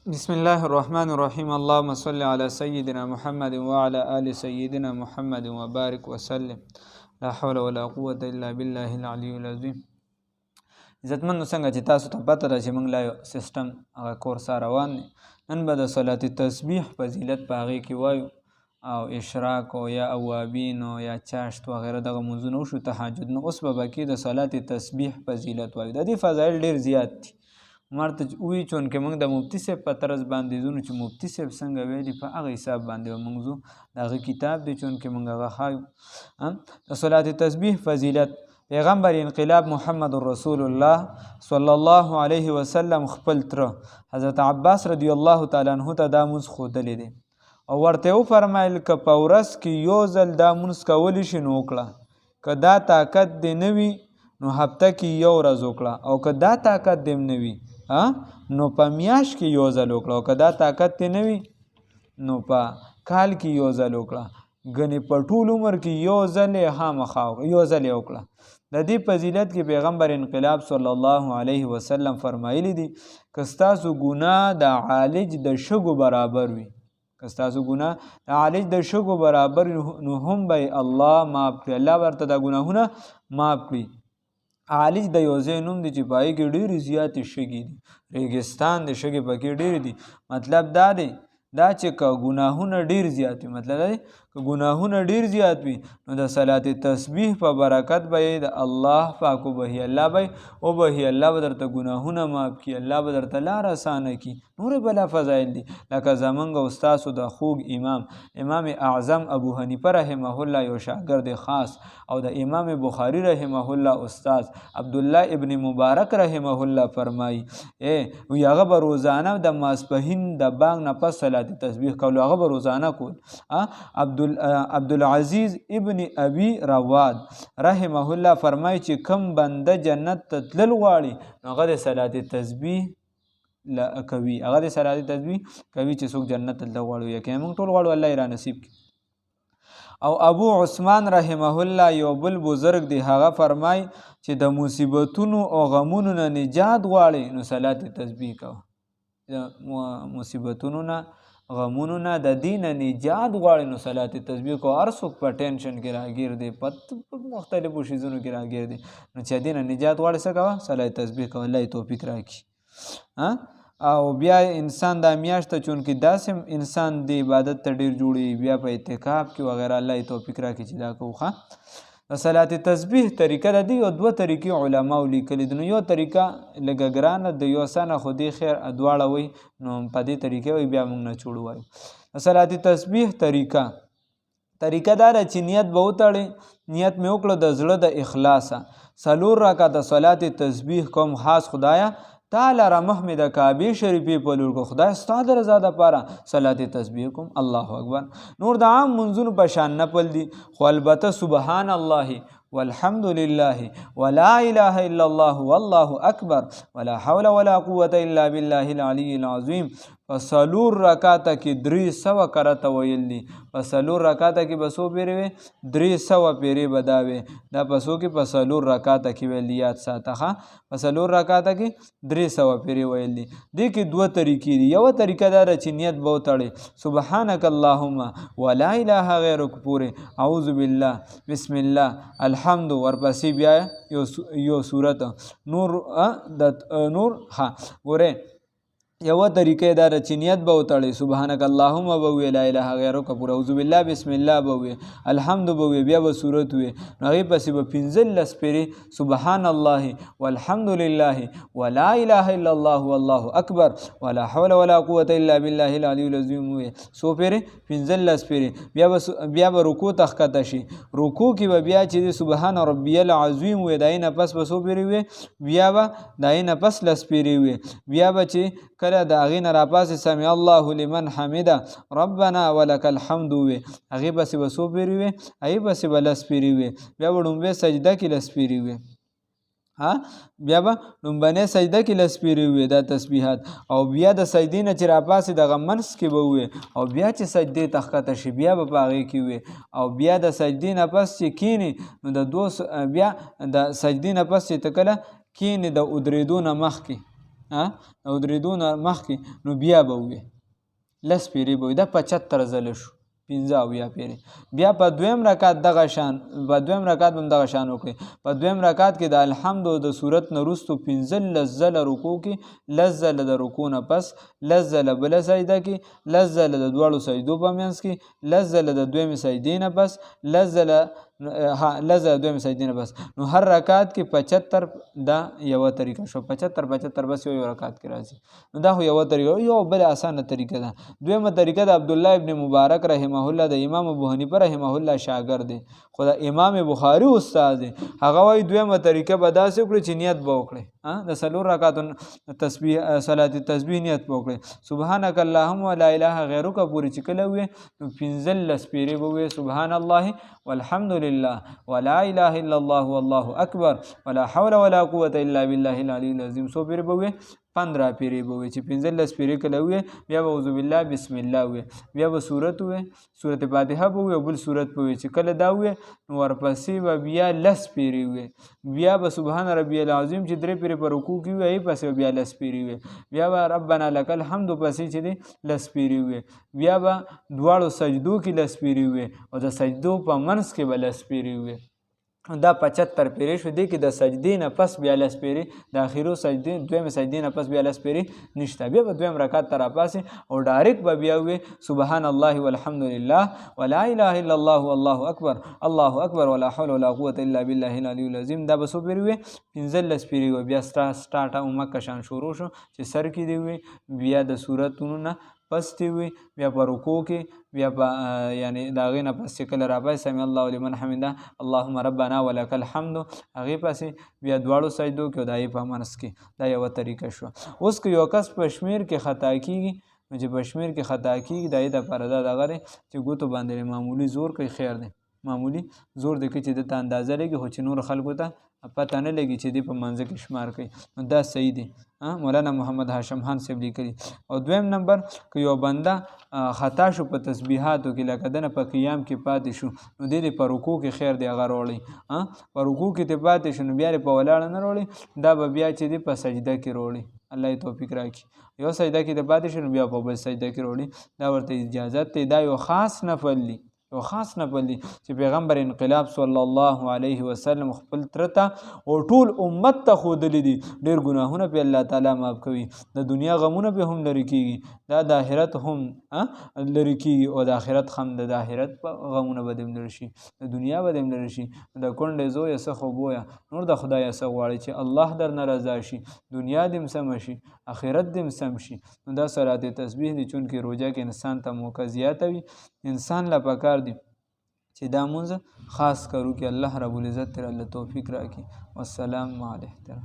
بسم الله الرحمن الرحيم. اللهم صل على سيدنا محمد وعلى آل سيدنا محمد وبارك وسلم. لا حول ولا قوة إلا بالله العلي العظيم. عزتمنو څنګه چې تاسو ته پته ده چې موږ لا یو سیسټم هغه کورس روان دی. نن به د صلات تسبیح فضیلت په هغې کې وایو او اشراق او یا اوابین او یا چاشت وغیره دغه منځونه وشو. تهجد نو اوس به باقي د صلات تسبیح فضیلت وایو. د دې فضایل ډېر زیات دي. مرته وی چونکې موږ د مفتی صاحب په طرز باندې ځو نو چې مفتی صاحب څنګه ویلي په هغه حساب باندې به موږ ځو. د هغه کتاب دی چونکې موږ هغه ښایو. د صلات تسبیح فضیلت پیغمبر انقلاب محمد رسول الله صلی الله علیه وسلم خپل تره حضرت عباس رضی الله تعالی عنه ته دا مونځ ښودلی دی او ورته وفرمایل که په ورځ کې یو ځل دا مونځ کولی شي نو وکړه، که دا طاقت دې نه وي نو هفته کې یو ورځ وکړه، او که دا طاقت دې نه وي نو په میاشت کې یو ځل وکړه، او که دا طاقت دې نه وي نو په کال کې یو ځل وکړه. ګنې په ټول عمر کې یو ځل یې خامخا یو ځل یې وکړه. د دې فضیلت کې پیغمبر انقلاب صلی الله علیه وسلم فرمایلی دي که ستاسو ګناه د عالج د شګو برابر وي، که ستاسو ګناه د عالج د شګو برابر نو هم به الله معاف کړي، الله ورته دا ګناهونه معاف کړي. عالج د یو ځای نوم دی چې په هغې کې ډېرې زیاتې شګې دي، ریګستان د شګې پکې ډېرې دي. مطلب دا دی دا چې که ګناهونه ډېر زیات وي، مطلب دا دی که ګناهونه ډېر زیات وي نو د صلات تسبیح په برکت به یې د الله پاک وبهي، الله به وبهي، الله به درته ګناهونه معاف کړي، الله به درته لار اسانه کړي. نورې بله فضایل دي لکه زمونږ او ستاسو د خوږ امام اعظم ابو حنیفه رحمه الله یو شاګرد خاص او د امام بخاری رحمه الله استاد عبدالله ابن مبارک رحمه الله فرمایي وی هغه به روزانه د ماسپښین د بانګ نه پس صلات تسبیح کولو، هغه به روزانه کول. عبدالعزیز ابن ابي رواد رحمه الله فرمایي چې کم بنده جنت ته تلل غواړي نو هغه د صلات تسبیح کوي، هغه د صلات تسبیح کوي چې څوک جنت ته تلل غواړي. یقینا موږ ټول غواړو الله یې را نصیب کړي. او ابو عثمان رحمه الله یو بل بزرگ دی، هغه فرمای چې د مصیبتونو او غمونو نه نجات غواړي نو صلات تسبیح کوه. د مصیبتونو نه غمونو نه د دین نجات غواړي نو صلات تسبیح کوه. هر څوک په ټینشن کې راګیر دی، په مختلفو شیزونو کې راګیر دی، نو چې دین نجات غواړي څه کوه؟ صلات تسبیح کوه. الله یې توفیق راکړي. او بیا انسان دا میاشت ته چونکې داسې انسان د عبادت ته ډېر جوړي، بیا په اعتکاف کې وغیره الله یې توفیق راکړي چې دا کوو. د صلات تسبیح طریقه د دې یو دوه طریقې علماو لیکلي دي. نو یو طریقه لږه ګرانه د یو سنه خو دې خیر دواړه وایي نو په دې طریقې وایي بیا موږ نه چوړ وایو. د صلات تسبیح طریقه دا ده چې نیت به وتړې، نیت مې وکړه د زړه د اخلاصه 4 رکعته صلات تسبیح کوم خاص خدایه تعالی را مخ مې د کعبې شریفې په لور کو، خدای ستا د رضا دپاره صلات تسبیح کوم. الله اکبر. نور د عام منځونو په شان نفل دي، خو البته سبحان الله والحمد لله ولا اله الا الله والله اکبر ولا حول ولا قوة الا بالله العلی العظیم په 4 رکعاته کې 300 کرته ویل دي. په 4 رکعاته کې به څو پیرې وي؟ 300 پیرې به دا وي. دا په څو کې؟ په 4 رکعاته کې ویل دي. یاد ساته ښه، په 4 رکعاته کې 300 پیرې ویل دي. دې کې دوه طریقې دي. یوه طریقه دا ده چې نیت به وتړې سبحانک اللهم ولا اله غیرک پورې، اعوذ بالله، بسم الله، الحمد، ورپسې بیا یو صورت نور ها ګورئ. یوه طریقه دا ده چې نیت به وتړې سبحانک اللهم به ووایې، لا اله غیرک پورې، اعوذ بالله، بسم الله به ووایې، الحمد به ووایې، بیا به صورت ووایې. نو هغې پسې به 15 پیرې سبحان الله والحمد لله ولا اله الا الله والله اکبر ولا حول ولا قوة الا بالله العلی العظیم ووایې. څو پیرې؟ 15 پیرې. بیا به رکوع ته ښکته شي. رکوع کې به بیا چې سبحان ربی العظیم ووایې، د هغې نه پس به څو پیرې ووایې؟ بیا به د هغې نه پس 10 پیرې ووایې. بیا به چې کله د هغې نه راپاسې سمع الله لمن حمده ربنا ولک الحمد ووایې، هغې پسې به څو پیرې ووایې؟ هغې پسې به 10 پیرې ووایې. بیا به لومبۍ سجده کې 10 پیرې ووایې. بیا به لومبنۍ سجده کې 10 پیرې ووایې دا تسبیحات. او بیا د سجدې نه چې راپاسې دغه منځ کې به ووایې، او بیا چې سجدې ته ښکته شي بیا به په هغې کې ووایې. او بیا د سجدې نه پس چې کښېنې نو بیا د سجدې نه پس چې ته کله کښېنې د ودرېدو نه مخکې او درېدو نه مخکې نو بیا به ووایې 10 پیرې به وي دا 75 ځله شو 15 پیرې. بیا په دویم رکعت دغه شان په دویم رکعت به هم دغه شان وکړئ. په دویم رکعت کې د الحمد او د صورت نه وروستو 15 ځله رکوع کې 10 ځله د رکوع نه پس 10 ځله بله سجده کې 10 ځله د دواړو سجدو په منځ کې 10 ځله د دویمې سجدې نه پس 10 ځله 10 ځله دویمې سجدې نه پس. نو هر رکعت کې 75 دا یوه طریقه شو 75 بس یو رکعت کې راځي. نو دا خو یوه طریقه یو بل اسانه طریقه ده. دویمه طریقه د عبدالله ابن مبارک رحمه الله د امام ابو حنیفه رحمه الله شاګرد دی خو د امام بخاري استاد دی. هغه وایي دویمه طریقه به داسې وکړي چې نیت به وکړي د 4 رکعاتو تسبیح صلات تسبیح نیت به وکړي سبحانک اللهم ولا اله غیرک پورې چې کله وي نو 15 پیرې به وي سبحان الله والحمد لله ولا اله الا الله والله اکبر ولا حول ولا قوة الا بالله العلی العظیم. سو پیرې به وي 15 پیرې به وي چې 15 پیرې کله وي بیا به اعوذ بالله بسم الله وي بیا به سورت وي سورت فاتحه به وي او بل سورت به وي چې کله دا وي نو ورپسې به بیا 10 پیرې وي بیا به سبحان ربی العظیم چې 3 پیرې په رکوع کې وي پسې بیا 10 پیرې وي بیا به ربنا لك الحمد پسې چې دی 10 پیرې وي بیا به دواړو سجدو کې 10 پیرې وي او د سجدو په منځ کې به 10 پیرې وي. دا 75 پیرې شو دی کې د سجدې نه پس بیا 10 پیرې د اخرو سجدې دویمې سجدې نه پس بیا 10 پیرې نشته. بیا به دویم رکعت ته راپاسې او ډایرکټ به بیا وي سبحان الله والحمد لله ولا اله الا الله والله اکبر ولا حول ولا قوة الا بالله العلی العظیم. دا به څو پیرې وي 15 پیرې وي. بیا سټارټ او مکه شان شروع شو چې سر کې دی وي بیا د سورتونو نه پس دی وي بیا په رکوع کې بیا په یعنی د هغې نه پس چې کله راپاسې سمع الله لمن حمده اللهم ربنا ولک الحمد هغې پسې بیا دواړو سجدو کې او د هغې په منځ کې دا یوه طریقه شوه. اوس که یو کس په شمیر کې خطا کېږي نو چې په شمیر کې خطا کېږي د هغې دپاره دا دغه دی چې ګوتو باندې معمولي زور کوي خیر دی معمولي زور دی کوي چې دته اندازه لګي خو چې نور خلکو ته پته نه لګي چې دی په منځه کې شمار کوي نو دا صحیح دی. مولانا محمد هاشم خان صاحب لیکلي. او دویم نمبر که یو بنده خطا شو په تسبیحاتو کې لکه دنه په قیام کې پاتې شو نو دی په رکوع کې خیر دی هغه راوړي په رکوع کې ته پاتې شو نو بیا په ولاړه نه راوړي دا به بیا چې دی په سجده کې راوړي الله یې توفیق راکړي. یو سجده کې ته پاتې شو نو بیا په بل سجده کې راوړي دا ورته اجازت دی. دا یو خاص نفل دی یو خاص نفل دی چې پیغمبر انقلاب صلی الله علیه وسلم خپل تره ته او ټول امت ته ښودلی دي. ډېر ګناهونه پې الله تعالی معاف کوي د دنیا غمونه پې هم لرې کېږي دا د آخرت هم لرې کېږي او د آخرت هم د آخرت غمونه به دې هم لرې شي د دنیا به دې هم لرې شي. د کونډې زویه څه خو بویه نور د خدایه څه غواړي چې الله درنه رضا شي دنیا دې هم سمه شي آخرت دې هم سم شي. نو دا صلات تسبیح دی چونکې روژه کې انسان ته موقع زیاته وي انسان له پکار دی چې دا مونځ خاص کرو کې الله رب العزت تر الله توفیق راکړي. والسلام علیکم.